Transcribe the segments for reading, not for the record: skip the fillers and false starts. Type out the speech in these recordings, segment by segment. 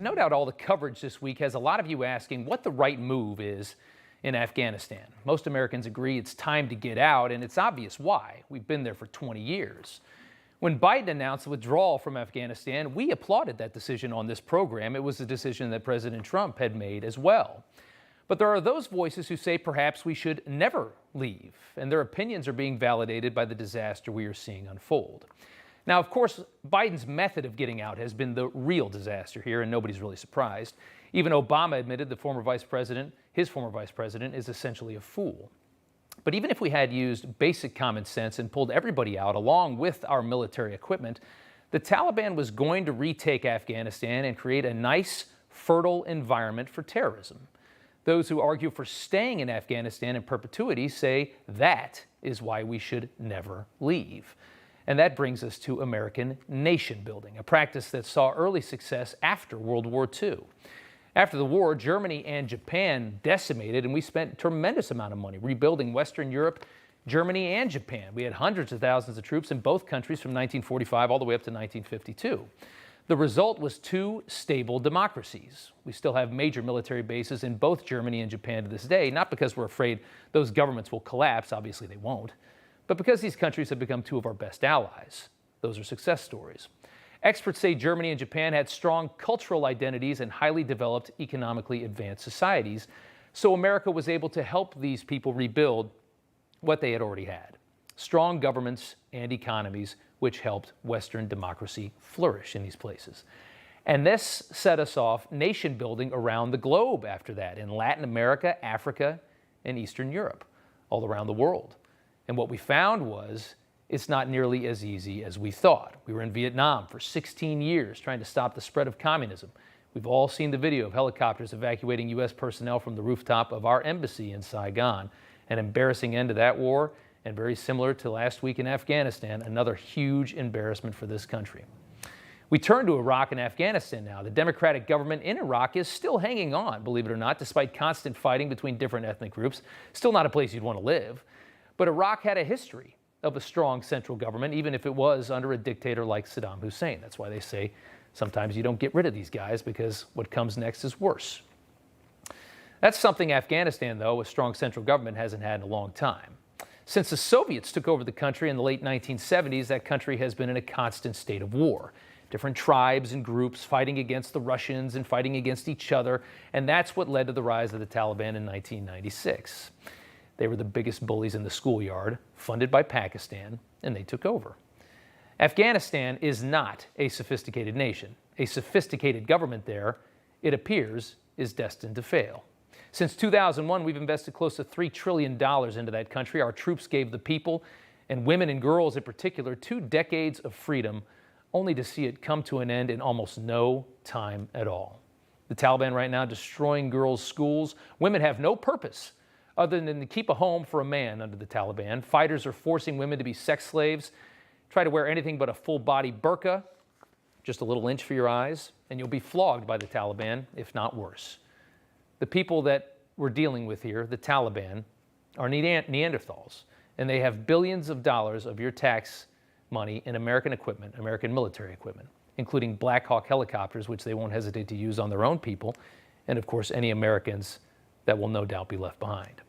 No doubt all the coverage this week has a lot of you asking what the right move is in Afghanistan. Most Americans agree it's time to get out, and it's obvious why. We've been there for 20 years. When Biden announced the withdrawal from Afghanistan, we applauded that decision on this program. It was a decision that President Trump had made as well. But there are those voices who say perhaps we should never leave, and their opinions are being validated by the disaster we are seeing unfold. Now, of course, Biden's method of getting out has been the real disaster here, and nobody's really surprised. Even Obama admitted his former vice president, is essentially a fool. But even if we had used basic common sense and pulled everybody out along with our military equipment, the Taliban was going to retake Afghanistan and create a nice, fertile environment for terrorism. Those who argue for staying in Afghanistan in perpetuity say that is why we should never leave. And that brings us to American nation building, a practice that saw early success after World War II. After the war, Germany and Japan decimated, and we spent a tremendous amount of money rebuilding Western Europe, Germany, and Japan. We had hundreds of thousands of troops in both countries from 1945 all the way up to 1952. The result was two stable democracies. We still have major military bases in both Germany and Japan to this day, not because we're afraid those governments will collapse, obviously they won't, but because these countries have become two of our best allies. Those are success stories. Experts say Germany and Japan had strong cultural identities and highly developed, economically advanced societies, so America was able to help these people rebuild what they had already had. Strong governments and economies which helped Western democracy flourish in these places. And this set us off nation building around the globe after that, in Latin America, Africa, and Eastern Europe, all around the world. And what we found was it's not nearly as easy as we thought. We were in Vietnam for 16 years trying to stop the spread of communism. We've all seen the video of helicopters evacuating U.S. personnel from the rooftop of our embassy in Saigon. An embarrassing end to that war, and very similar to last week in Afghanistan, another huge embarrassment for this country. We turn to Iraq and Afghanistan now. The democratic government in Iraq is still hanging on, believe it or not, despite constant fighting between different ethnic groups. Still not a place you'd want to live. But Iraq had a history of a strong central government, even if it was under a dictator like Saddam Hussein. That's why they say sometimes you don't get rid of these guys because what comes next is worse. That's something Afghanistan, though, a strong central government, hasn't had in a long time. Since the Soviets took over the country in the late 1970s, that country has been in a constant state of war. Different tribes and groups fighting against the Russians and fighting against each other, and that's what led to the rise of the Taliban in 1996. They were the biggest bullies in the schoolyard, funded by Pakistan, and they took over. Afghanistan is not a sophisticated nation. A sophisticated government there, it appears, is destined to fail. Since 2001, we've invested close to $3 trillion into that country. Our troops gave the people, and women and girls in particular, 2 decades of freedom, only to see it come to an end in almost no time at all. The Taliban right now destroying girls' schools. Women have no purpose other than to keep a home for a man under the Taliban. Fighters are forcing women to be sex slaves. Try to wear anything but a full-body burqa, just a little inch for your eyes, and you'll be flogged by the Taliban, if not worse. The people that we're dealing with here, the Taliban, are Neanderthals, and they have billions of dollars of your tax money in American equipment, American military equipment, including Black Hawk helicopters, which they won't hesitate to use on their own people, and of course any Americans that will no doubt be left behind.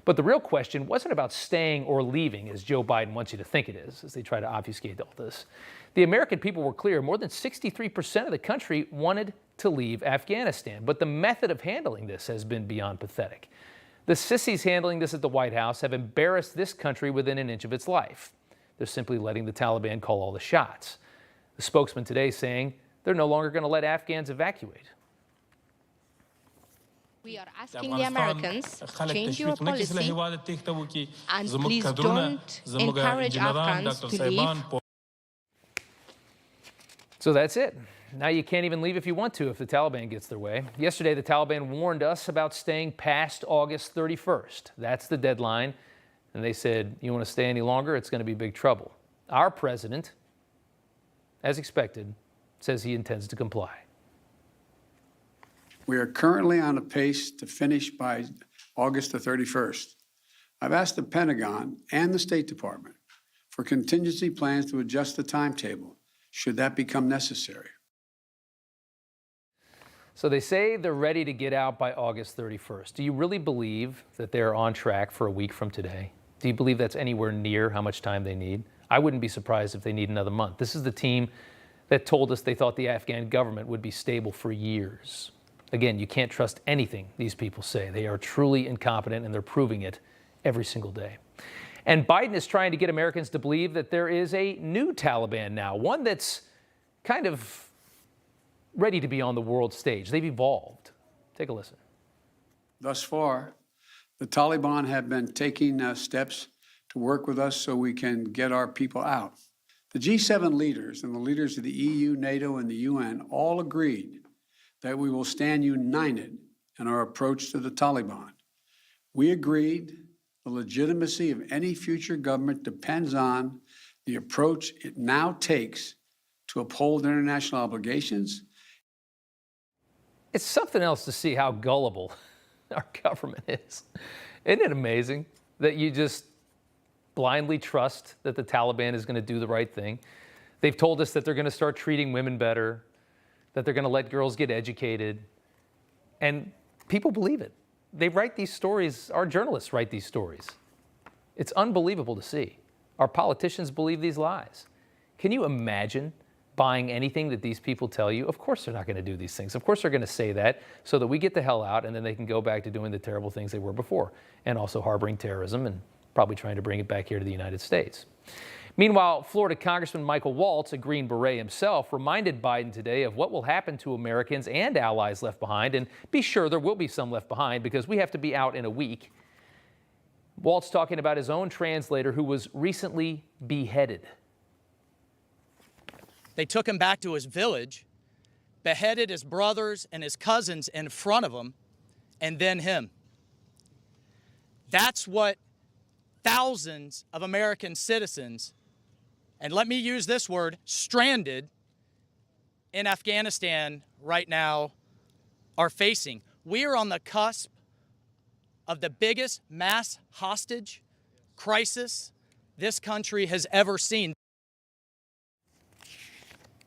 But the real question wasn't about staying or leaving, as Joe Biden wants you to think it is, as they try to obfuscate all this. The American people were clear. More than 63% of the country wanted to leave Afghanistan. But the method of handling this has been beyond pathetic. The sissies handling this at the White House have embarrassed this country within an inch of its life. They're simply letting the Taliban call all the shots. The spokesman today saying they're no longer going to let Afghans evacuate. We are asking the Americans, change your policy and please don't encourage Afghans to leave. So that's it. Now you can't even leave if you want to if the Taliban gets their way. Yesterday, the Taliban warned us about staying past August 31st. That's the deadline. And they said, you want to stay any longer, it's going to be big trouble. Our president, as expected, says he intends to comply. We are currently on a pace to finish by August the 31st. I've asked the Pentagon and the State Department for contingency plans to adjust the timetable should that become necessary. So they say they're ready to get out by August 31st. Do you really believe that they're on track for a week from today? Do you believe that's anywhere near how much time they need? I wouldn't be surprised if they need another month. This is the team that told us they thought the Afghan government would be stable for years. Again, you can't trust anything these people say. They are truly incompetent, and they're proving it every single day. And Biden is trying to get Americans to believe that there is a new Taliban now, one that's kind of ready to be on the world stage. They've evolved. Take a listen. Thus far, the Taliban have been taking steps to work with us so we can get our people out. The G7 leaders and the leaders of the EU, NATO, and the UN all agreed that we will stand united in our approach to the Taliban. We agreed the legitimacy of any future government depends on the approach it now takes to uphold international obligations. It's something else to see how gullible our government is. Isn't it amazing that you just blindly trust that the Taliban is going to do the right thing? They've told us that they're going to start treating women better, that they're going to let girls get educated, and people believe it. They write these stories, our journalists write these stories. It's unbelievable to see. Our politicians believe these lies. Can you imagine buying anything that these people tell you? Of course they're not going to do these things. Of course they're going to say that so that we get the hell out and then they can go back to doing the terrible things they were before, and also harboring terrorism and probably trying to bring it back here to the United States. Meanwhile, Florida Congressman Michael Waltz, a Green Beret himself, reminded Biden today of what will happen to Americans and allies left behind. And be sure there will be some left behind because we have to be out in a week. Waltz talking about his own translator who was recently beheaded. They took him back to his village, beheaded his brothers and his cousins in front of him, and then him. That's what thousands of American citizens, and let me use this word, stranded in Afghanistan right now are facing. We are on the cusp of the biggest mass hostage crisis this country has ever seen.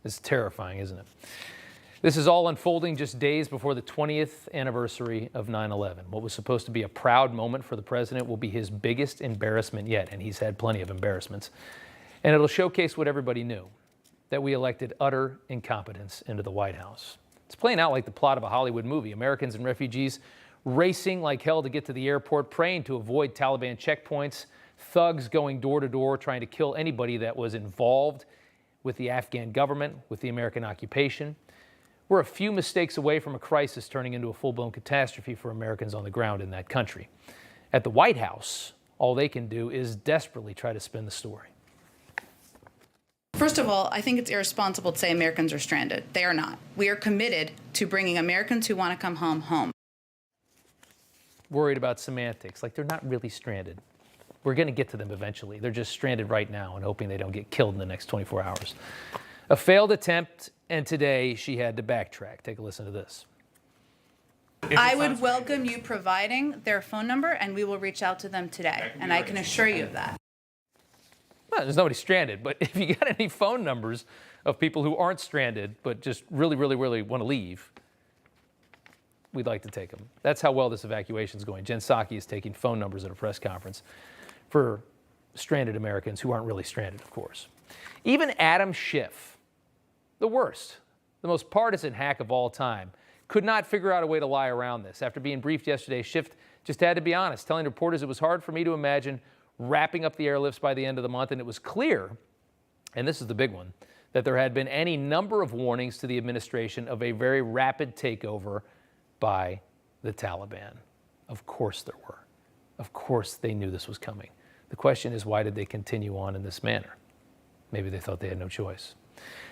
It's terrifying, isn't it? This is all unfolding just days before the 20th anniversary of 9/11. What was supposed to be a proud moment for the president will be his biggest embarrassment yet, and he's had plenty of embarrassments. And it'll showcase what everybody knew, that we elected utter incompetence into the White House. It's playing out like the plot of a Hollywood movie. Americans and refugees racing like hell to get to the airport, praying to avoid Taliban checkpoints, thugs going door to door trying to kill anybody that was involved with the Afghan government, with the American occupation. We're a few mistakes away from a crisis turning into a full-blown catastrophe for Americans on the ground in that country. At the White House, all they can do is desperately try to spin the story. First of all, I think it's irresponsible to say Americans are stranded. They are not. We are committed to bringing Americans who want to come home. Worried about semantics, like they're not really stranded. We're going to get to them eventually. They're just stranded right now and hoping they don't get killed in the next 24 hours. A failed attempt, and today she had to backtrack. Take a listen to this. I would welcome you providing their phone number, and we will reach out to them today, and I can assure you of that. Well, there's nobody stranded, but if you got any phone numbers of people who aren't stranded but just really want to leave, we'd like to take them. That's how well this evacuation is going. Jen Psaki is taking phone numbers at a press conference for stranded Americans who aren't really stranded, of course. Even Adam Schiff, the worst, the most partisan hack of all time, could not figure out a way to lie around this. After being briefed yesterday, Schiff just had to be honest, telling reporters it was hard for me to imagine wrapping up the airlifts by the end of the month, and it was clear, and this is the big one, that there had been any number of warnings to the administration of a very rapid takeover by the Taliban. Of course there were. Of course they knew this was coming. The question is, why did they continue on in this manner? Maybe they thought they had no choice.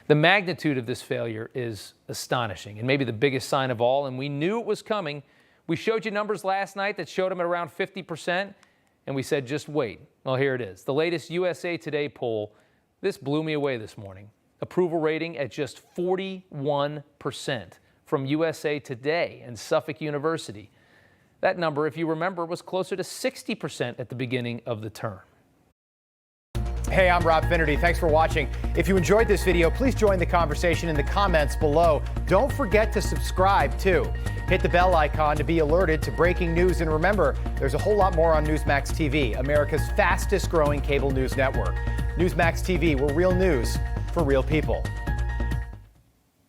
The magnitude of this failure is astonishing, and maybe the biggest sign of all, and we knew it was coming. We showed you numbers last night that showed them at around 50%, and we said, just wait. Well, here it is. The latest USA Today poll, this blew me away this morning. Approval rating at just 41% from USA Today and Suffolk University. That number, if you remember, was closer to 60% at the beginning of the term. Hey, I'm Rob Finnerty. Thanks for watching. If you enjoyed this video, please join the conversation in the comments below. Don't forget to subscribe, too. Hit the bell icon to be alerted to breaking news. And remember, there's a whole lot more on Newsmax TV, America's fastest growing cable news network. Newsmax TV, we're real news for real people.